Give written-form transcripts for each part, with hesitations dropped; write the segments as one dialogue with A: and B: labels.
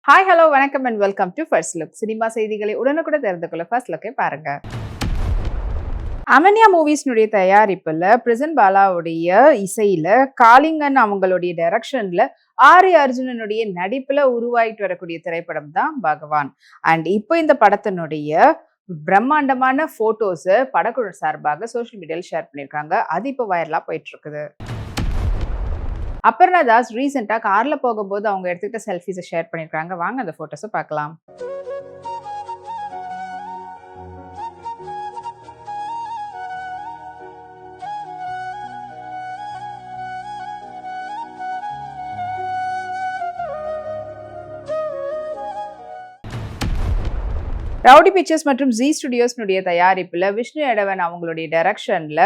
A: Hi hello வணக்கம் and welcome to first look. Cinema செய்திகளை உடனுக்குடன் தெரிந்து கொள்ள ஃபர்ஸ்ட் லுக்கை பாருங்க. அமன்யா மூவிஸ்னுடைய தயாரிப்புல பிரிசன் பாலாவுடைய இசையில காளிங்கன் அவங்களுடைய டைரக்ஷன்ல அர்ஜுனனுடைய நடிப்புல உருவாயிட்டு வரக்கூடிய திரைப்படம் தான் பகவான். அண்ட் இப்போ இந்த படத்தினுடைய பிரம்மாண்டமான போட்டோஸ் படக்குழு சார்பாக சோசியல் மீடியால ஷேர் பண்ணியிருக்காங்க. அது இப்போ வைரலா போயிட்டு இருக்குது. அபர்ணா தாஸ் ரீசெண்டா கார்ல போகும்போது அவங்க எடுத்துக்கிட்ட செல்ஃபிஸை ஷேர் பண்ணியிருக்காங்க. வாங்க அந்த போட்டோஸை பார்க்கலாம். ரவுடி பிக்சர்ஸ் மற்றும் ஜி ஸ்டுடியோஸ்னுடைய தயாரிப்புல விஷ்ணு எடவன் அவங்களுடைய டைரக்ஷன்ல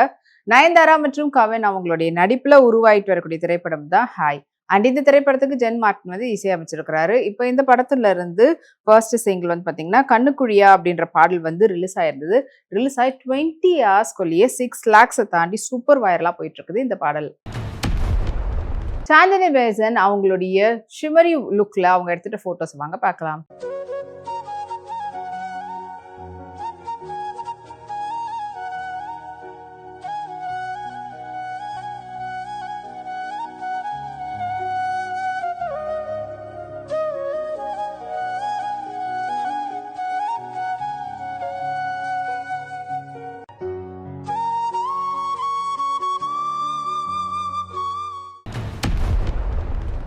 A: நயன்தாரா மற்றும் கவின் அவங்களுடைய நடிப்புல உருவாயிட்டு வரக்கூடிய திரைப்படம் தான் ஹாய். அண்ட் இந்த திரைப்படத்துக்கு ஜென் மார்டின் வந்து இசையமைச்சிருக்கிறாரு. இப்போ இந்த படத்துல இருந்து ஃபர்ஸ்ட் சிங்கிள் வந்து பாத்தீங்கன்னா கண்ணுக்குழியா அப்படின்ற பாடல் வந்து ரிலீஸ் ஆயிருந்தது. ரிலீஸ் ஆகி 20 ஹவர்ஸ்க்குள்ளேயே 6 lakhs தாண்டி சூப்பர் வைரலா போயிட்டு இருக்குது இந்த பாடல். சாந்தினி பேசன் அவங்களுடைய ஷிமரி லுக்ல அவங்க எடுத்துட்ட போட்டோஸ் வாங்க பார்க்கலாம்.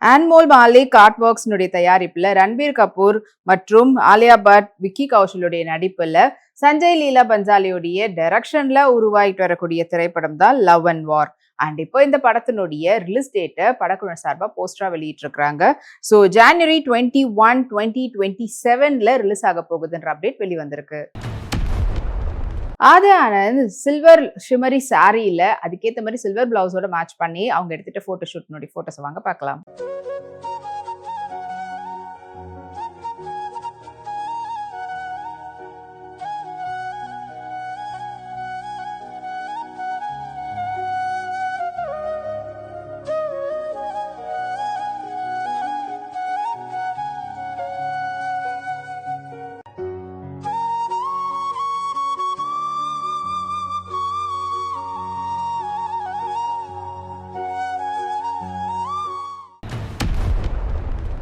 A: அன்மோல் மாலிக் ஆர்ட் ஒர்க்ஸ்னுடைய தயாரிப்புல ரன்பீர் கபூர் மற்றும் ஆலியா பட், விக்கி கௌஷலுடைய நடிப்புல சஞ்சய் லீலா பன்சாலியுடைய டைரக்ஷன்ல உருவாயிட்டு வரக்கூடிய திரைப்படம் தான் லவ் அண்ட் வார். அண்ட் இப்போ இந்த படத்தினுடைய ரிலீஸ் டேட்டை படக்குழு சார்பா போஸ்டரா வெளியிட்டு இருக்காங்க. ஸோ January 21, 2027 ரிலீஸ் ஆக போகுதுன்ற அப்டேட் வெளிவந்திருக்கு. ஆதி ஆனந்த் சில்வர் ஷிமரி சாரியில அதுக்கேற்ற மாதிரி சில்வர் பிளவுஸோட மேட்ச் பண்ணி அவங்க எடுத்துட்டு போட்டோ ஷூட்னுடைய போட்டோஸ் வாங்க பார்க்கலாம்.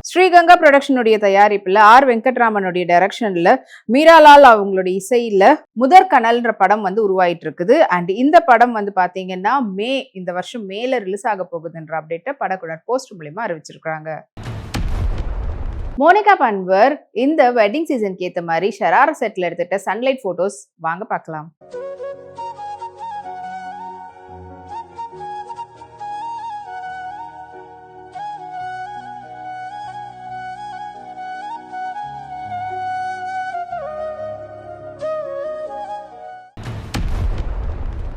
A: ஸ்ரீகங்கா ப்ரொடக்ஷனுடைய தயாரிப்புல வெங்கட்ராமனுடைய டைரக்ஷன்ல மீராலால் அவங்களுடைய இசையில முதற்கனல்ன்ற படம் வந்து உருவாயிட்டு இருக்குது. அண்ட் இந்த படம் வந்து பாத்தீங்கன்னா இந்த வருஷம் மேல ரிலீஸ் ஆக போகுதுன்ற அப்டேட்டை படக்குழு போஸ்ட் மூலமா அறிவிச்சிருக்காங்க. மோனிகா பன்வர் இந்த வெட்டிங் சீசனுக்கு ஏத்த மாதிரி ஷராரா செட்ல எடுத்துட்ட சன்லைட் போட்டோஸ் வாங்க பார்க்கலாம்.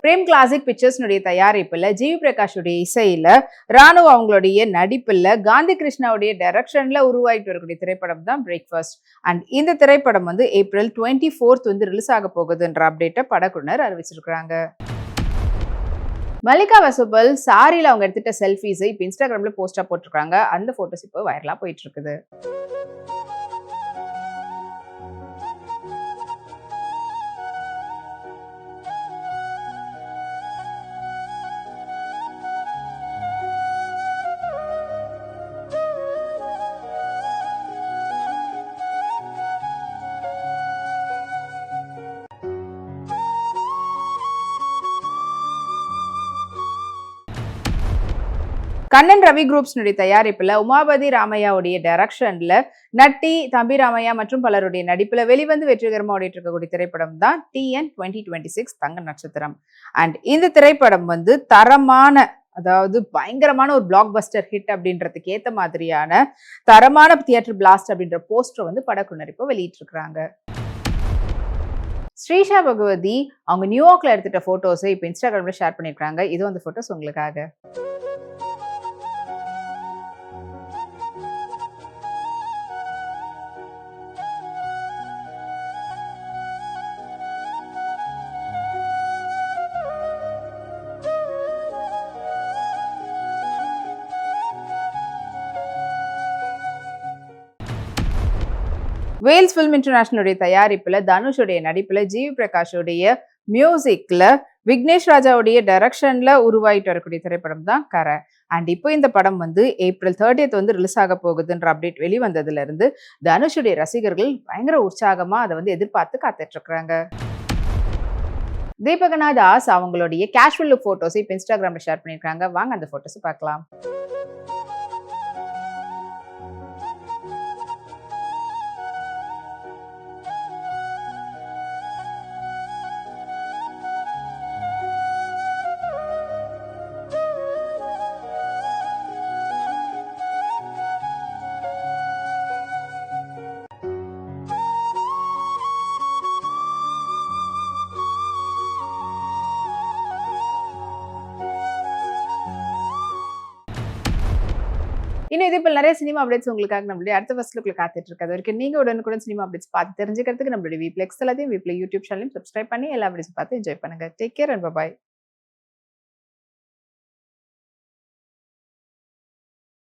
A: பிரேம் கிளாசிக் பிக்சர்ஸ்னுடைய தயாரிப்புல ஜிவி பிரகாஷுடைய இசையில ராணு அவங்களுடைய நடிப்புல காந்தி கிருஷ்ணாவுடைய டைரக்ஷன்ல உருவாயிட்டு வரக்கூடிய திரைப்படம் தான் பிரேக்ஃபாஸ்ட். அண்ட் இந்த திரைப்படம் வந்து April 24 வந்து ரிலீஸ் ஆக போகுதுன்ற அப்டேட்டை படக்குழுவினர் அறிவிச்சிருக்காங்க. மல்லிகா வசுபல் சாரியில அவங்க எடுத்துட்ட செல்ஃபிஸை இப்போ இன்ஸ்டாகிராம்ல போஸ்டா போட்டிருக்காங்க. அந்த போட்டோஸ் இப்போ வைரலா போயிட்டு இருக்குது. கண்ணன் ரவி குரூப்ஸ்னுடைய தயாரிப்புல உமாபதி ராமையாவுடைய டைரக்ஷன்ல நட்டி, தம்பி ராமையா மற்றும் பலருடைய நடிப்புல வெளிவந்து வெற்றிகரமா ஓடிட்டு இருக்கக்கூடிய திரைப்படம் தான் TN 2026 தங்க நட்சத்திரம். அண்ட் இந்த திரைப்படம் வந்து தரமான, அதாவது பயங்கரமான ஒரு பிளாக் பஸ்டர் ஹிட் அப்படின்றதுக்கு ஏத்த மாதிரியான தரமான தியேட்டர் பிளாஸ்ட் அப்படின்ற போஸ்டர் வந்து படக்குழு இப்போ வெளியிட்டு இருக்காங்க. ஸ்ரீஷா பகவதி அவங்க நியூயார்க்ல எடுத்துட்ட போட்டோஸை இப்போ இன்ஸ்டாகிராம்ல ஷேர் பண்ணிருக்காங்க. இது அந்த போட்டோஸ் உங்களுக்காக. வேல்ஸ் ஃபிலிம் இன்டர்நேஷனலுடைய தயாரிப்புல தனுஷுடைய நடிப்புல ஜிவி பிரகாஷுடைய மியூசிக்ல விக்னேஷ் ராஜாவுடைய டைரக்ஷன்ல உருவாயிட்டு வரக்கூடிய திரைப்படம் தான் கரை. அண்ட் இப்போ இந்த படம் வந்து ஏப்ரல் 30th வந்து ரிலீஸ் ஆக போகுதுன்ற அப்டேட் வெளிவந்ததுல இருந்து தனுஷுடைய ரசிகர்கள் பயங்கர உற்சாகமா அதை வந்து எதிர்பார்த்து காத்துட்டு இருக்காங்க. தீபகனா தாஸ் அவங்களுடைய கேஷுவல் லுக் போட்டோஸ் இப்போ இன்ஸ்டாகிராம்ல ஷேர் பண்ணியிருக்காங்க. வாங்க அந்த போட்டோஸ் பார்க்கலாம். இன்னும் இதே போல நிறைய சினிமா அப்டேட்ஸ் உங்களுக்காக நம்மளுடைய அடுத்த ஃபர்ஸ்ட் லுக்ல காத்துட்டு இருக்கு. அது வரைக்கும் நீங்க உடனுக்குடன் சினிமா அப்டேட்ஸ் பார்த்து தெரிஞ்சுக்கிறதுக்கு நம்மளுடைய வீப்ளெக்ஸ் எல்லாத்தையும் வீப்ளே யூடியூப் சேனலையும் சப்ஸ்கிரைப் பண்ணி எல்லா அப்டேட்ஸ் பார்த்து என்ஜாய் பண்ணுங்க. Take care and by.